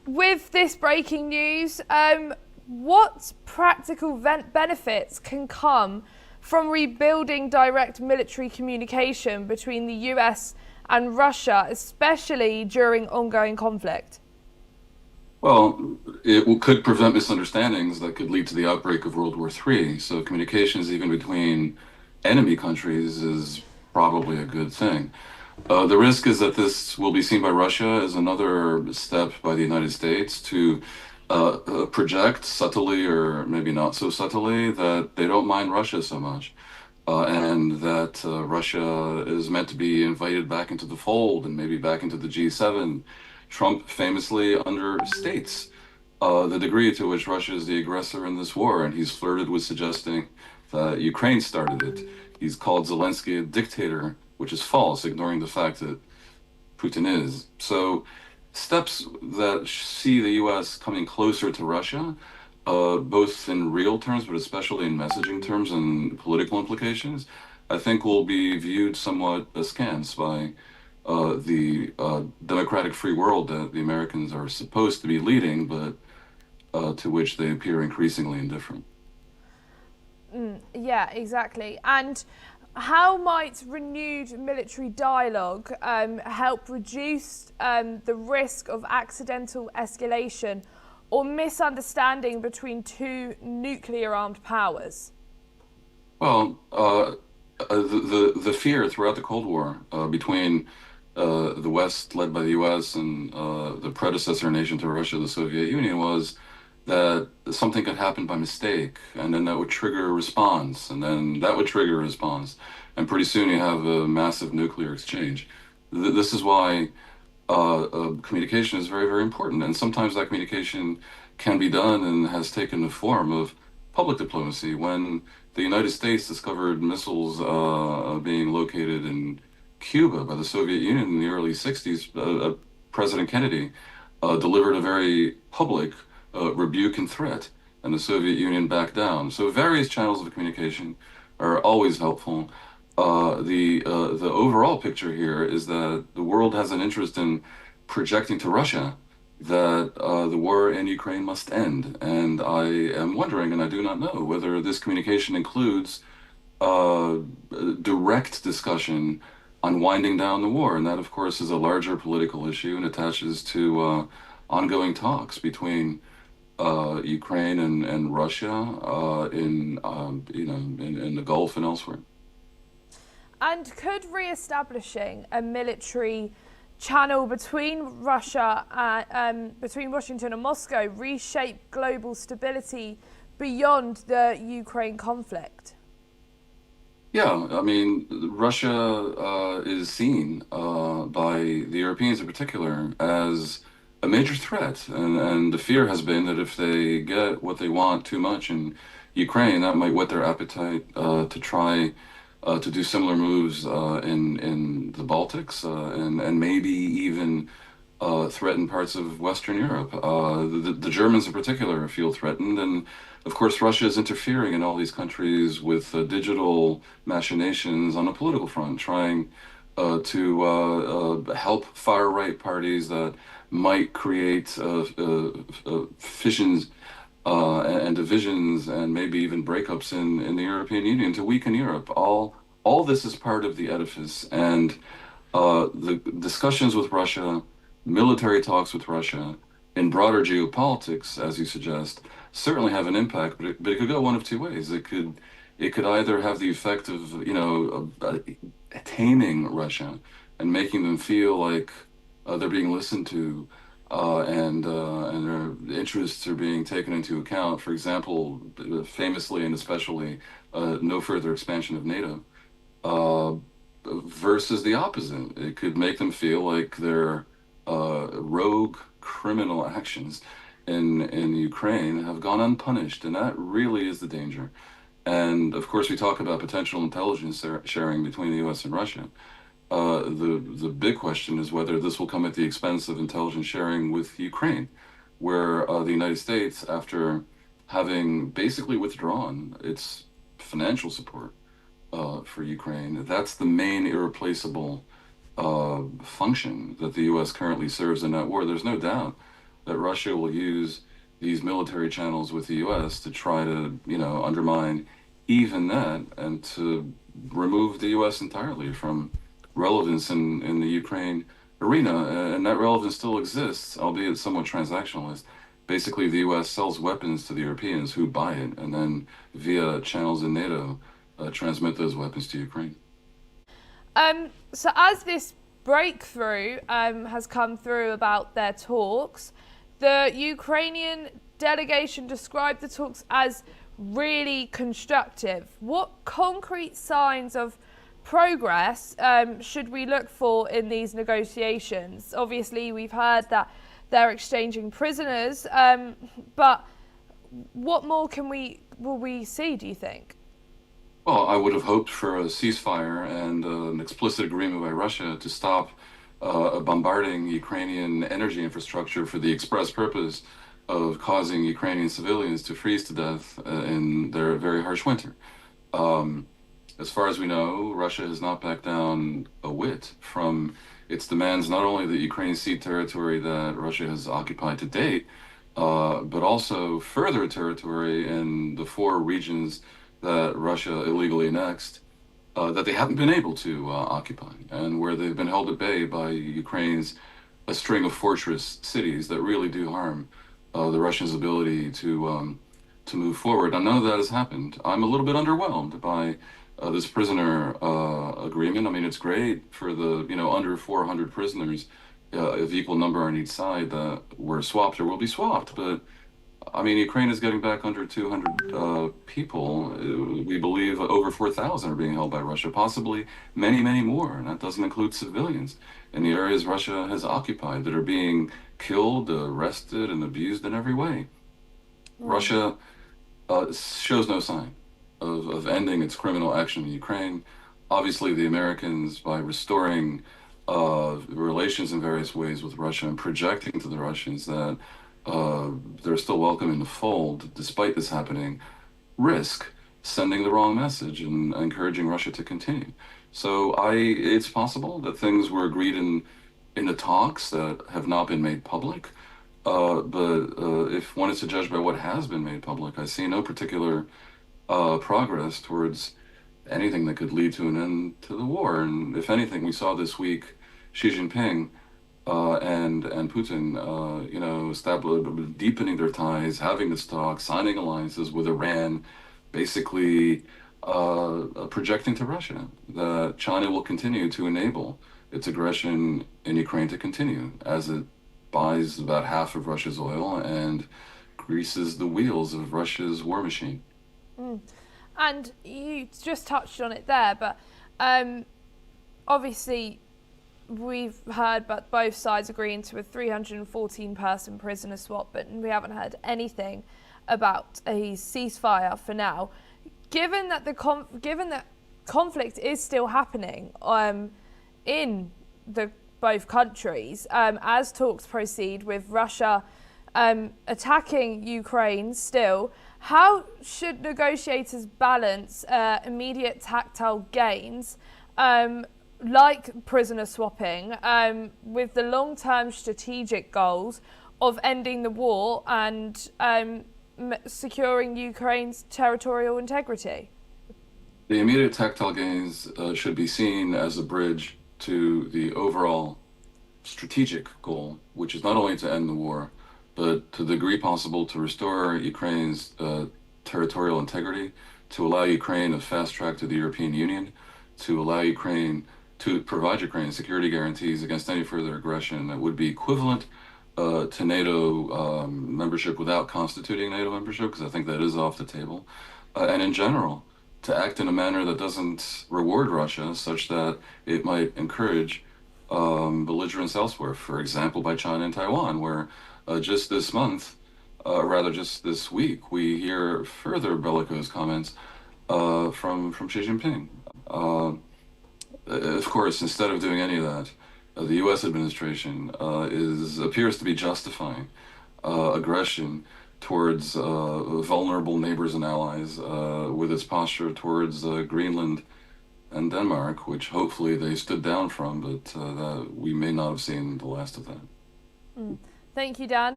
With this breaking news, what practical benefits can come from rebuilding direct military communication between the US and Russia, especially during ongoing conflict? Well, could prevent misunderstandings that could lead to the outbreak of World War III. So communications, even between enemy countries, is probably a good thing. The risk is that this will be seen by Russia as another step by the United States to project subtly or maybe not so subtly that they don't mind Russia so much. And that Russia is meant to be invited back into the fold and maybe back into the G7. Trump famously understates the degree to which Russia is the aggressor in this war, and he's flirted with suggesting that Ukraine started it. He's called Zelensky a dictator, which is false, ignoring the fact that Putin is. So, steps that see the US coming closer to Russia, both in real terms, but especially in messaging terms and political implications, I think will be viewed somewhat askance by the democratic free world that the Americans are supposed to be leading, but to which they appear increasingly indifferent. Yeah, exactly. And how might renewed military dialogue help reduce the risk of accidental escalation or misunderstanding between two nuclear armed powers? Well, the fear throughout the Cold War between the West, led by the U.S., and the predecessor nation to Russia, the Soviet Union, was that something could happen by mistake, and then that would trigger a response, and then that would trigger a response, and pretty soon you have a massive nuclear exchange. This is why communication is very, very important. And sometimes that communication can be done and has taken the form of public diplomacy. When the United States discovered missiles being located in Cuba by the Soviet Union in the early 60s, President Kennedy delivered a very public rebuke and threat, and the Soviet Union backed down. So various channels of communication are always helpful. The overall picture here is that the world has an interest in projecting to Russia that the war in Ukraine must end. And I am wondering, and I do not know, whether this communication includes uh, direct discussion on winding down the war. And that, of course, is a larger political issue and attaches to ongoing talks between Ukraine and Russia in in the Gulf and elsewhere. And could re-establishing a military channel between between Washington and Moscow, reshape global stability beyond the Ukraine conflict? Yeah, I mean, Russia is seen by the Europeans in particular as a major threat, and the fear has been that if they get what they want too much in Ukraine, that might whet their appetite to try to do similar moves in the Baltics and maybe even threaten parts of Western Europe. The Germans in particular feel threatened, and of course, Russia is interfering in all these countries with digital machinations on a political front, trying to help far right parties that might create fissions and divisions and maybe even breakups in the European Union to weaken Europe. All this is part of the edifice, and the discussions with Russia, military talks with Russia, in broader geopolitics, as you suggest, certainly have an impact. But it could go one of two ways. It could either have the effect of taming Russia and making them feel like they're being listened to and their interests are being taken into account. For example, famously and especially, no further expansion of NATO. Uh, versus the opposite. It could make them feel like their rogue criminal actions in Ukraine have gone unpunished, and that really is the danger. And of course, we talk about potential intelligence sharing between the U.S. and Russia. The big question is whether this will come at the expense of intelligence sharing with Ukraine, where the United States, after having basically withdrawn its financial support for Ukraine. That's the main irreplaceable function that the U.S. currently serves in that war. There's no doubt. that Russia will use these military channels with the U.S. to try to, undermine even that and to remove the U.S. entirely from relevance in the Ukraine arena. And that relevance still exists, albeit somewhat transactionalist. Basically, the U.S. sells weapons to the Europeans who buy it, and then via channels in NATO, transmit those weapons to Ukraine. So as this breakthrough has come through about their talks, the Ukrainian delegation described the talks as really constructive. What concrete signs of progress should we look for in these negotiations? Obviously, we've heard that they're exchanging prisoners, but what more will we see, do you think? Well, I would have hoped for a ceasefire and an explicit agreement by Russia to stop bombarding Ukrainian energy infrastructure for the express purpose of causing Ukrainian civilians to freeze to death in their very harsh winter. Um, as far as we know, Russia has not backed down a whit from its demands, not only that Ukraine cede territory that Russia has occupied to date, but also further territory in the four regions that Russia illegally annexed, that they haven't been able to occupy, and where they've been held at bay by Ukraine's a string of fortress cities that really do harm the Russians' ability to move forward. Now, none of that has happened. I'm a little bit underwhelmed by this prisoner agreement. I mean, it's great for the under 400 prisoners of equal number on each side that were swapped or will be swapped, but I mean, Ukraine is getting back under 200 people. We believe over 4,000 are being held by Russia, possibly many, many more. And that doesn't include civilians in the areas Russia has occupied that are being killed, arrested, and abused in every way. Russia shows no sign of ending its criminal action in Ukraine. Obviously, the Americans, by restoring relations in various ways with Russia and projecting to the Russians that they're still welcome in the fold, despite this happening, risk sending the wrong message and encouraging Russia to continue. So it's possible that things were agreed in the talks that have not been made public. But if one is to judge by what has been made public, I see no particular progress towards anything that could lead to an end to the war. And if anything, we saw this week Xi Jinping and Putin, deepening their ties, having this talk, signing alliances with Iran, basically projecting to Russia that China will continue to enable its aggression in Ukraine to continue as it buys about half of Russia's oil and greases the wheels of Russia's war machine. And you just touched on it there, but obviously we've heard but both sides agreeing to a 314-person prisoner swap, but we haven't heard anything about a ceasefire for now. Given that conflict is still happening in the both countries, as talks proceed with Russia attacking Ukraine still, how should negotiators balance immediate tactile gains like prisoner swapping with the long-term strategic goals of ending the war and securing Ukraine's territorial integrity? The immediate tactile gains should be seen as a bridge to the overall strategic goal, which is not only to end the war, but to the degree possible to restore Ukraine's territorial integrity, to allow Ukraine a fast track to the European Union, to allow Ukraine to provide Ukraine security guarantees against any further aggression that would be equivalent to NATO membership without constituting NATO membership, because I think that is off the table. And in general, to act in a manner that doesn't reward Russia such that it might encourage belligerence elsewhere, for example, by China and Taiwan, where just this month, just this week, we hear further bellicose comments from Xi Jinping. Of course, instead of doing any of that, the U.S. administration appears to be justifying aggression towards vulnerable neighbors and allies with its posture towards Greenland and Denmark, which hopefully they stood down from, but we may not have seen the last of that. Thank you, Dan.